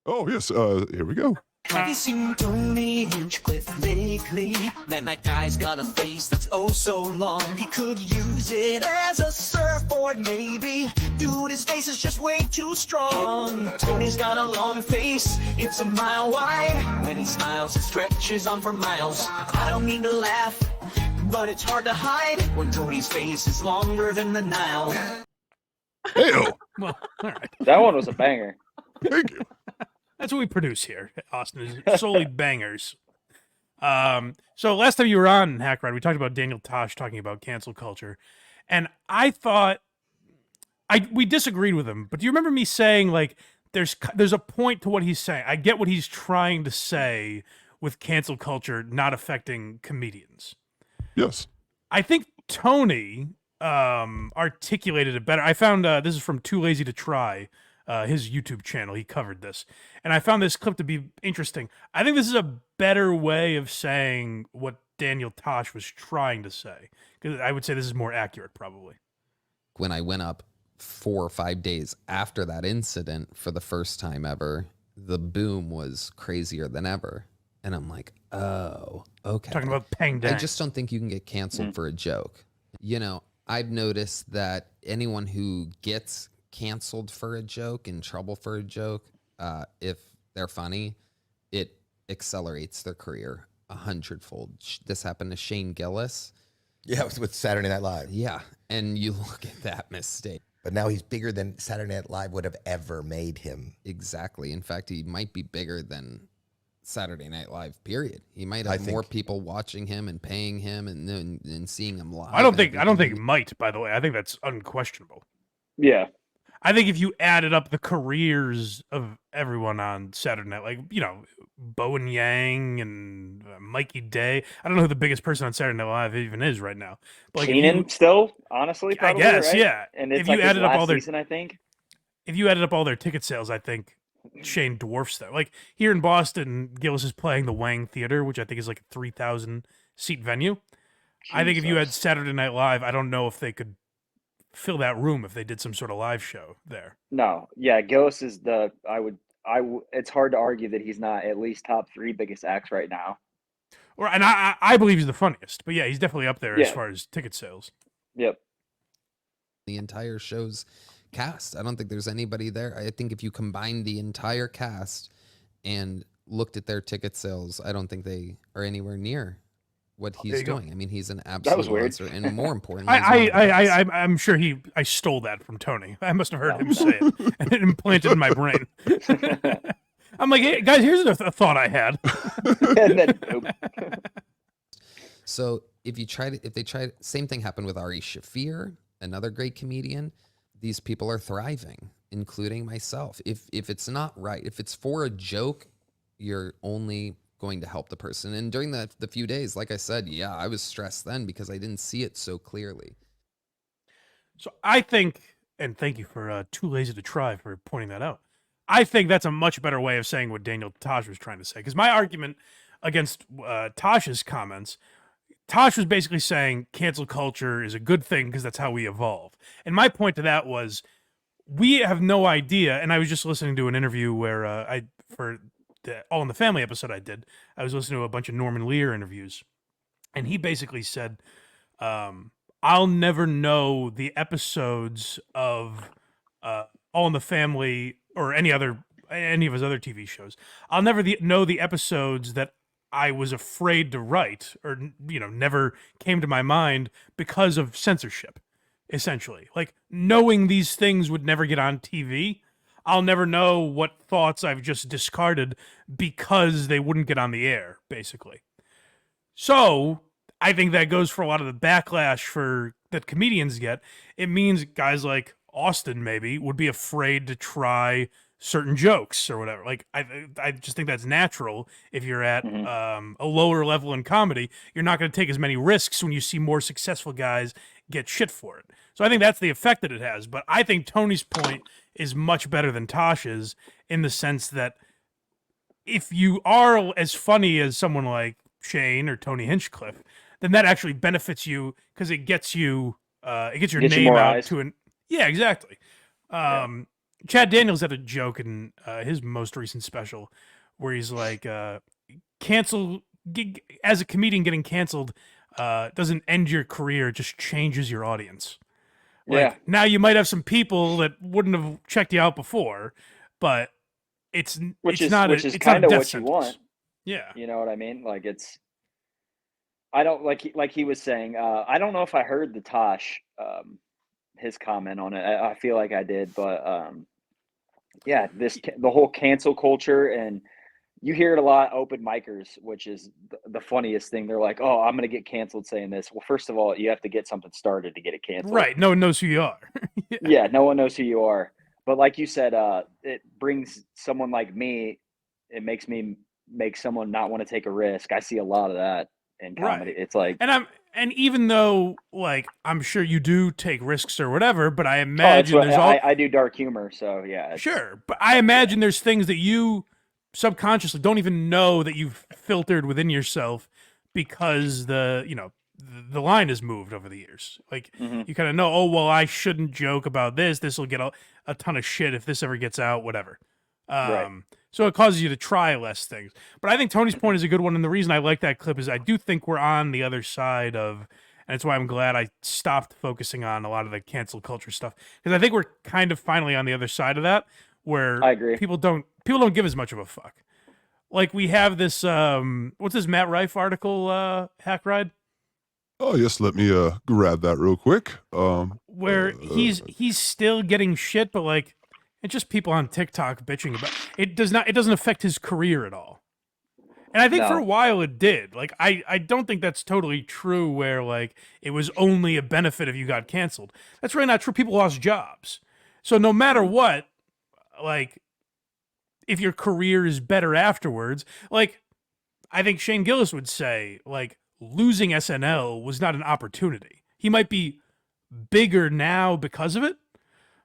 Oh, yes. Here we go. Have you seen Tony Hinchcliffe lately? Man, that guy's got a face that's oh so long. He could use it as a surfboard, maybe. Dude, his face is just way too strong. Tony's got a long face, it's a mile wide. When he smiles, it stretches on for miles. I don't mean to laugh, but it's hard to hide when Tony's face is longer than the Nile. Hey-o. Well, all right. That one was a banger. Thank you. That's what we produce here, Austin, is solely bangers. So last time you were on Hack Ride, we talked about Daniel Tosh talking about cancel culture. And I thought we disagreed with him, but do you remember me saying, like, there's a point to what he's saying? I get what he's trying to say with cancel culture not affecting comedians. Yes. I think Tony articulated it better. I found this is from Too Lazy to Try, his YouTube channel. He covered this, and I found this clip to be interesting. I think this is a better way of saying what Daniel Tosh was trying to say, because I would say this is more accurate, probably. When I went up 4 or 5 days after that incident for the first time ever, the boom was crazier than ever. And I'm like, oh, okay. Talking about Peng Dang. I just don't think you can get canceled for a joke. You know, I've noticed that anyone who gets canceled for a joke, in trouble for a joke, if they're funny, it accelerates their career 100-fold. This happened to Shane Gillis. Yeah, it was with Saturday Night Live. Yeah, and you look at that mistake. But now he's bigger than Saturday Night Live would have ever made him. Exactly. In fact, he might be bigger than Saturday Night Live, period. He might have more people watching him and paying him and seeing him live. I don't think might, by the way. I think that's unquestionable. Yeah. I think if you added up the careers of everyone on Saturday Night, like, you know, Bowen Yang and Mikey Day. I don't know who the biggest person on Saturday Night Live even is right now. But like, Keenan still, honestly, probably, I guess, right? yeah. And it's if you like added his up all last their season, I think. If you added up all their ticket sales, I think Shane dwarfs them. Like here in Boston, Gillis is playing the Wang Theater, which I think is like a 3,000 seat venue. I think if you had Saturday Night Live, I don't know if they could fill that room if they did some sort of live show there. No, yeah, Gillis is it's hard to argue that he's not at least top 3 biggest acts right now. And I believe he's the funniest, but yeah, he's definitely up there as far as ticket sales. Yep. The entire show's cast. I don't think there's anybody there. I think if you combine the entire cast and looked at their ticket sales, I don't think they are anywhere near what he's doing. I mean, he's an absolute monster, and more importantly, I'm sure I stole that from Tony. I must have heard him say it, and it implanted in my brain. I'm like, hey, guys, here's a thought I had. And then, nope. So if they tried, same thing happened with Ari Shaffir, another great comedian. These people are thriving, including myself. If it's not right, if it's for a joke, you're only going to help the person. And during the few days, like I said, yeah, I was stressed then because I didn't see it so clearly. So I think, and thank you for Too Lazy to Try for pointing that out. I think that's a much better way of saying what Daniel Tosh was trying to say. Because my argument against Tosh's comments, Tosh was basically saying cancel culture is a good thing because that's how we evolve. And my point to that was, we have no idea. And I was just listening to an interview where for the All in the Family episode I did, I was listening to a bunch of Norman Lear interviews. And he basically said, I'll never know the episodes of All in the Family or any of his other TV shows. I'll never know the episodes that I was afraid to write or, you know, never came to my mind because of censorship, essentially. Like, knowing these things would never get on TV, I'll never know what thoughts I've just discarded because they wouldn't get on the air, basically. So I think that goes for a lot of the backlash that comedians get. It means guys like Austin maybe would be afraid to try certain jokes or whatever. Like I just think that's natural. If you're at a lower level in comedy, you're not going to take as many risks when you see more successful guys get shit for it. So I think that's the effect that it has. But I think Tony's point is much better than Tosh's in the sense that if you are as funny as someone like Shane or Tony Hinchcliffe, then that actually benefits you because it gets you it gets your name out to an yeah, exactly. Chad Daniels had a joke in his most recent special where he's like, as a comedian, getting canceled doesn't end your career; it just changes your audience. Like Yeah, now, you might have some people that wouldn't have checked you out before, but it's which it's is not which a, is it's not a kind of death what you sentence. want. Yeah, You know what I mean? Like I don't like he was saying. I don't know if I heard the Tosh his comment on it. I feel like I did, but yeah, the whole cancel culture, and you hear it a lot open micers, which is the funniest thing. They're like, "Oh, I'm going to get canceled saying this." Well, first of all, you have to get something started to get it canceled. right. No one knows who you are. Yeah. Yeah, no one knows who you are. But like you said, it brings someone like me. It makes me make someone not want to take a risk. I see a lot of that in comedy. Right. It's like, And even though like I'm sure you do take risks or whatever, but I oh, it's imagine what there's all I do dark humor. So yeah, sure, but I imagine there's things that you subconsciously don't even know that you've filtered within yourself because the line has moved over the years. Like mhm, you kind of know, oh well, I shouldn't joke about this. This will get a ton of shit if this ever gets out. Whatever. right. So it causes you to try less things. But I think Tony's point is a good one, and the reason I like that clip is I do think we're on the other side of, and it's why I'm glad I stopped focusing on a lot of the cancel culture stuff because I think we're kind of finally on the other side of that, where I agree. people don't give as much of a fuck. Like we have this what's this Matt Rife article, Hack Ride, Oh, yes, let me grab that real quick. where he's still getting shit, but like it's just people on TikTok bitching about it. It doesn't affect his career at all. And I think for a No. while it did. Like I don't think that's totally true where like it was only a benefit if you got canceled. That's really not true. People lost jobs. So no matter what, like if your career is better afterwards, like I think Shane Gillis would say, like losing SNL was not an opportunity. He might be bigger now because of it,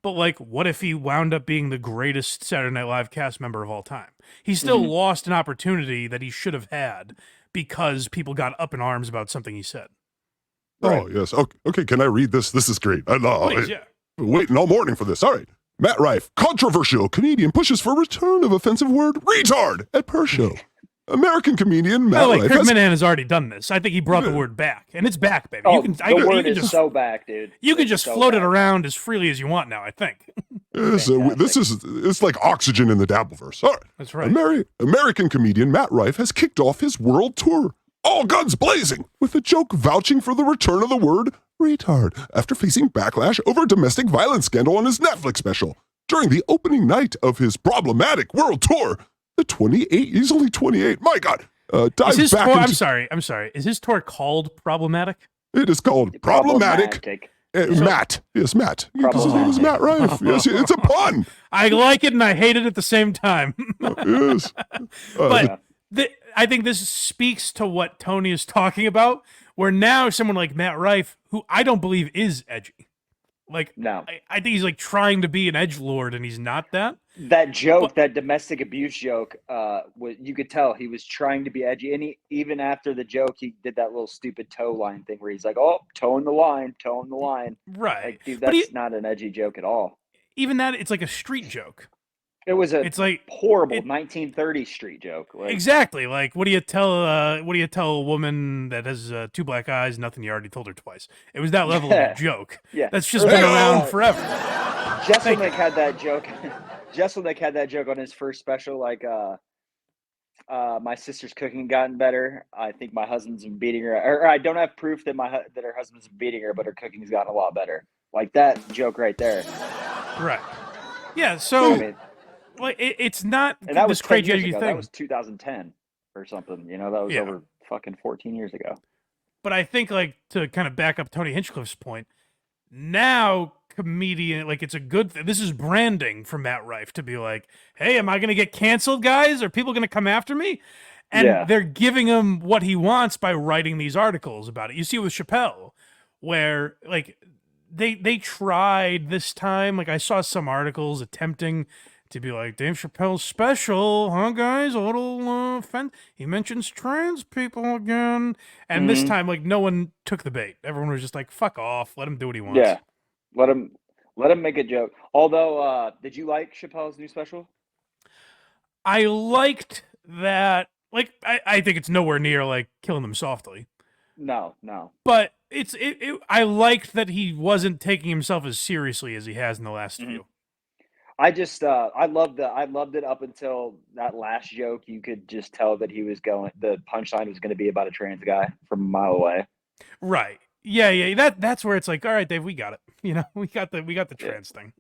but like what if he wound up being the greatest Saturday Night Live cast member of all time? He still Mhm. lost an opportunity that he should have had because people got up in arms about something he said. Oh, yes. Okay, okay, can I read this? This is great. I know. Please, yeah. Waiting all morning for this. All right. Matt Rife, controversial comedian, pushes for return of offensive word retard at per show. American comedian By Matt the way, Rife Kirk has... Minahan has already done this. I think he brought the word back, and it's back, baby. Oh, you the word can is just so back, dude. you can It's just so float it back. around as freely as you want now. I think This is it's like oxygen in the Dabbleverse. All right. that's right. American comedian Matt Rife has kicked off his world tour, all guns blazing, with a joke vouching for the return of the word retard after facing backlash over a domestic violence scandal on his Netflix special. During the opening night of his problematic world tour, he's only 28, my God, Is dives his back tour? into... I'm sorry. Is his tour called Problematic? It is called Problematic. Matt. Yes, Matt. Because his name is Matt Rife. Yes, it's a pun. I like it and I hate it at the same time. Yes. But I think this speaks to what Tony is talking about, where now someone like Matt Rife, who I don't believe is edgy, like No. I think he's like trying to be an edgelord and he's not that. That joke, that domestic abuse joke, you could tell he was trying to be edgy. And even after the joke, he did that little stupid toe line thing where he's like, "Oh, toeing the line, toeing the line." Right. Like, dude, But that's not an edgy joke at all. even that, it's like a street joke. It's like horrible 1930s street joke. Like, exactly. Like, what do you tell a woman that has two black eyes? Nothing. You already told her twice. It was that level of a joke. Yeah. That's just been around forever. Jesselnick had that joke. Jesselnick had that joke on his first special. Like, my sister's cooking gotten better. I think my husband's been beating her, or I don't have proof that that her husband's been beating her, but her cooking's gotten a lot better. Like that joke right there. Right. Yeah. So. I mean, like it's not and that was this 10 crazy years edgy ago. thing. That was 2010 or something. You know, that was over fucking 14 years ago. But I think, like, to kind of back up Tony Hinchcliffe's point, now comedian, like, it's a good thing. This is branding for Matt Rife to be like, hey, am I going to get canceled, guys? Are people going to come after me? And they're giving him what he wants by writing these articles about it. You see with Chappelle, where, like, they tried this time. Like, I saw some articles attempting to be like, Dave Chappelle's special, huh, guys? A little he mentions trans people again. And this time, like, no one took the bait. Everyone was just like, fuck off. Let him do what he wants. Yeah. Let him Let him make a joke. Although, did you like Chappelle's new special? I liked that. Like, I think it's nowhere near like Killing Them Softly, No. but I liked that he wasn't taking himself as seriously as he has in the last Mhm. few. I just I loved it up until that last joke. You could just tell that the punchline was going to be about a trans guy from a mile away. Right. Yeah. That's where it's like, all right, Dave, we got it. You know, we got the trans thing.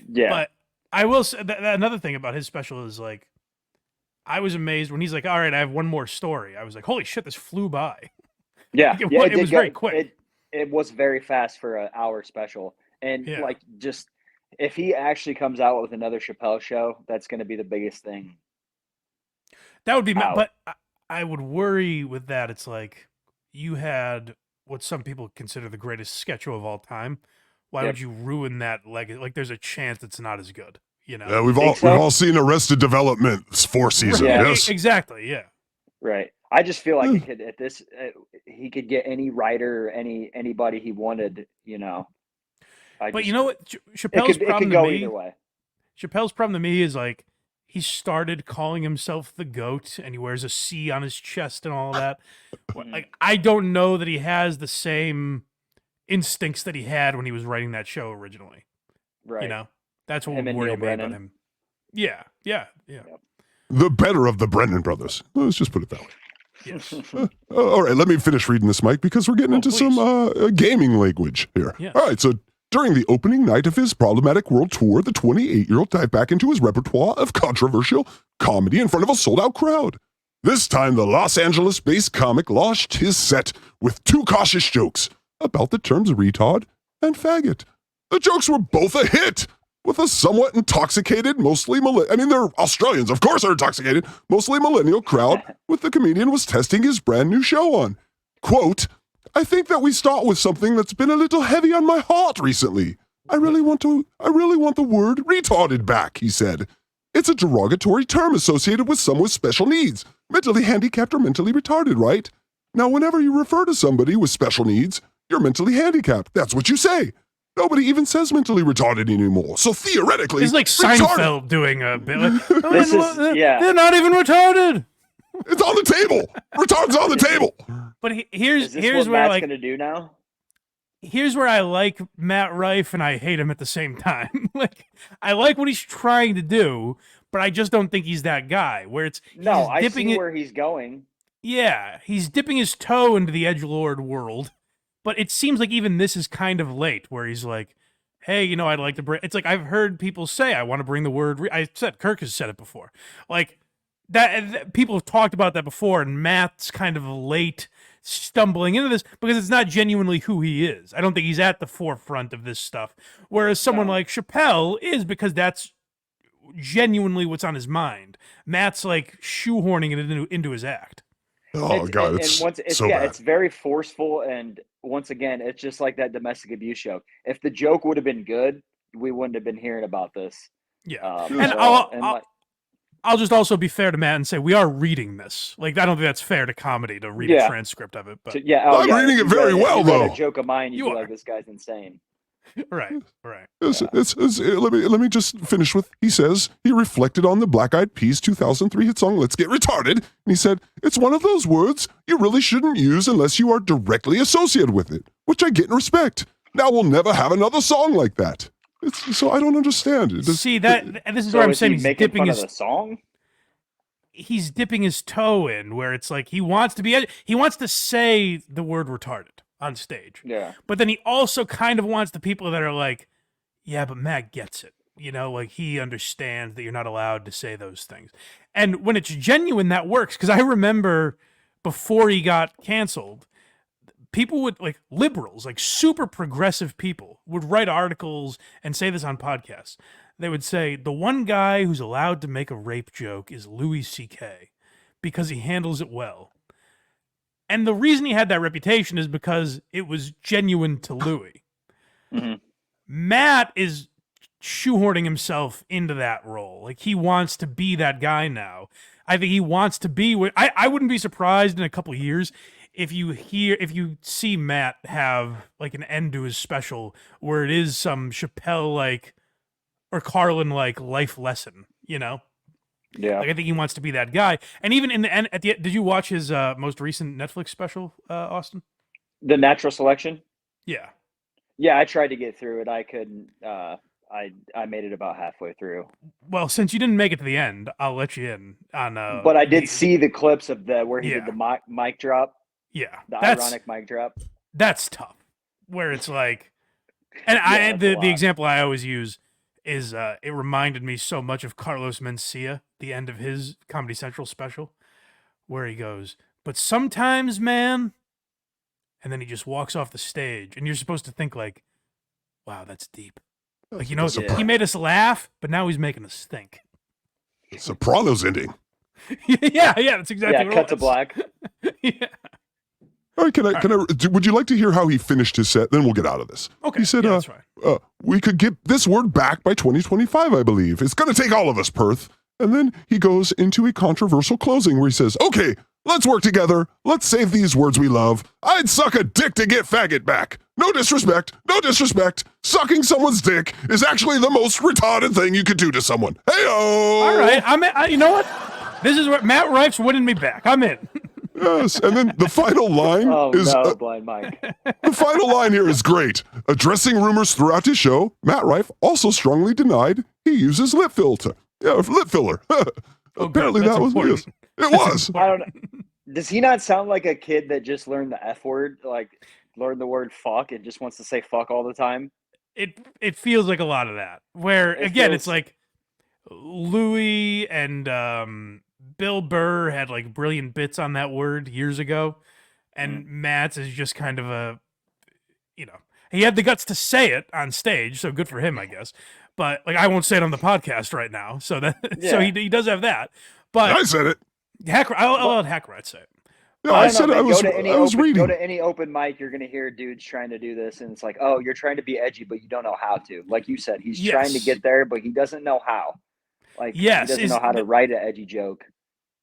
Yeah. But I will say that another thing about his special is like, I was amazed when he's like, all right, I have one more story. I was like, holy shit, this flew by. Yeah. It yeah, was did very go- quick. It was very fast for an hour special. And Yeah. like just if he actually comes out with another Chappelle show, that's going to be the biggest thing. That would be, Out. but I would worry with that. It's like you had what some people consider the greatest sketch show of all time. Why Yep. would you ruin that? Like, there's a chance it's not as good. You know? Yeah, we've Think so? all seen Arrested Development's fourth season. Yeah. Yes. Exactly. Yeah. Right. I just feel like it could he could get any writer, anybody he wanted. You know. But you know what? it Chappelle's could problem go to me. either way. Chappelle's problem to me is like he started calling himself the GOAT, and he wears a C on his chest and all that. Like, I don't know that he has the same instincts that he had when he was writing that show originally. Right. You know, that's what Him would and worry Neil me about Brennan. him. Yeah. The better of the Brennan brothers. Let's just put it that way. Yes. All right, let me finish reading this, Mike, because we're getting Oh, into some gaming language here. Yes. All right, so during the opening night of his problematic world tour, the 28-year-old dived back into his repertoire of controversial comedy in front of a sold-out crowd. This time, the Los Angeles-based comic launched his set with two cautious jokes about the terms retard and faggot. The jokes were both a hit, with a somewhat intoxicated, they're Australians, of course they're intoxicated, mostly millennial crowd, with the comedian was testing his brand new show on. Quote, I think that we start with something that's been a little heavy on my heart recently. I really want the word retarded back, he said. It's a derogatory term associated with someone with special needs, mentally handicapped or mentally retarded, right? Now, whenever you refer to somebody with special needs, you're mentally handicapped. That's what you say. Nobody even says mentally retarded anymore. So theoretically, It's like Seinfeld doing a bit. Like, they're not even retarded. It's on the table. Retard's on the table. But Is here's this where what Matt's like going to do now? here's where I like Matt Rife and I hate him at the same time. Like, I like what he's trying to do, but I just don't think he's that guy. Where it's No, I dipping see it. where he's going. Yeah, he's dipping his toe into the Edgelord world, but it seems like even this is kind of late, where he's like, hey, you know, I'd like to bring... It's like I've heard people say, I want to bring the word... I said, Kirk has said it before. Like, that people have talked about that before, and Matt's kind of late stumbling into this because it's not genuinely who he is. I don't think he's at the forefront of this stuff, whereas someone like Chappelle is, because that's genuinely what's on his mind. Matt's like shoehorning it into his act. Oh, God, it's so yeah, bad. it's very forceful, and once again, it's just like that domestic abuse show. If the joke would have been good, we wouldn't have been hearing about this. Yeah, And I'll just also be fair to Matt and say we are reading this. Like, I don't think that's fair to comedy to read a transcript of it. But I'm reading it very well, if you read though. a joke of mine, you'd You be are. like, this guy's insane. right. Let me just finish with, he says, he reflected on the Black Eyed Peas 2003 hit song, Let's Get Retarded, and he said, it's one of those words you really shouldn't use unless you are directly associated with it, which I get and respect. Now we'll never have another song like that. So I don't understand. See, and this is So where I'm is saying he he's making dipping fun his of the song? he's dipping his toe in, where it's like he wants to say the word retarded on stage. Yeah. But then he also kind of wants the people that are like, yeah, but Matt gets it. You know, like, he understands that you're not allowed to say those things. And when it's genuine, that works. Because I remember before he got canceled, people would, like, liberals, like super progressive people, would write articles and say this on podcasts. They would say, the one guy who's allowed to make a rape joke is Louis C.K. because he handles it well. And the reason he had that reputation is because it was genuine to Louis. Mm-hmm. Matt is shoehorning himself into that role. Like, he wants to be that guy now. I think he wants to be... I wouldn't be surprised in a couple of years if you see Matt have like an end to his special where it is some Chappelle like or Carlin like life lesson, you know? Yeah. Like I think he wants to be that guy. And even in the end, did you watch his most recent Netflix special, Austin? The Natural Selection. Yeah. Yeah, I tried to get through it. I couldn't. I made it about halfway through. Well, since you didn't make it to the end, I'll let you in on. But I did see the clips of where he did Yeah. the mic drop, Yeah, the ironic mic drop. That's tough. Where it's like, and Yeah, the example I always use is it reminded me so much of Carlos Mencia, the end of his Comedy Central special, where he goes, "But sometimes, man," and then he just walks off the stage, and you're supposed to think like, "Wow, that's deep." Like, you know, Yeah. he made us laugh, but now he's making us think. Sopranos ending. yeah, that's exactly what cut it to was. black. Yeah. All right, would you like to hear how he finished his set? Then we'll get out of this. Okay, He said, yeah, that's fine. we could get this word back by 2025, I believe. It's going to take all of us, Perth. And then he goes into a controversial closing where he says, okay, let's work together. Let's save these words we love. I'd suck a dick to get faggot back. No disrespect. No disrespect. Sucking someone's dick is actually the most retarded thing you could do to someone. Hey-o! All right, I'm in. You know what? This is what Matt Rife's winning me back. I'm in. Yes, and then the final line is... Blind Mike. The final line here is great. Addressing rumors throughout his show, Matt Rife also strongly denied he uses lip filler. Apparently that's that was important. it was. I don't know. Does he not sound like a kid that just learned the F word, like learned the word fuck and just wants to say fuck all the time? It feels like a lot of that. Where it's like Louis and Bill Burr had like brilliant bits on that word years ago, and Matt's is just kind of a, you know, he had the guts to say it on stage, so good for him, I guess. But like, I won't say it on the podcast right now, so so he does have that. But I said it. I'll let Hackrat say it. Yeah, I said it. I was reading. Go to any open mic, you're going to hear dudes trying to do this, and it's like, oh, you're trying to be edgy, but you don't know how to. Like you said, he's trying to get there, but he doesn't know how. Like, he doesn't know how to write an edgy joke.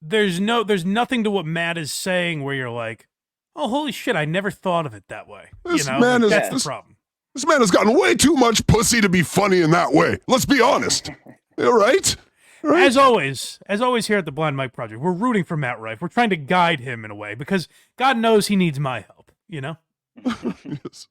There's nothing to what Matt is saying where you're like, oh, holy shit, I never thought of it that way. This you know, man that's the problem. This man has gotten way too much pussy to be funny in that way. Let's be honest. All right? As always here at the Blind Mike Project, we're rooting for Matt Rife. We're trying to guide him in a way because God knows he needs my help, you know? Yes.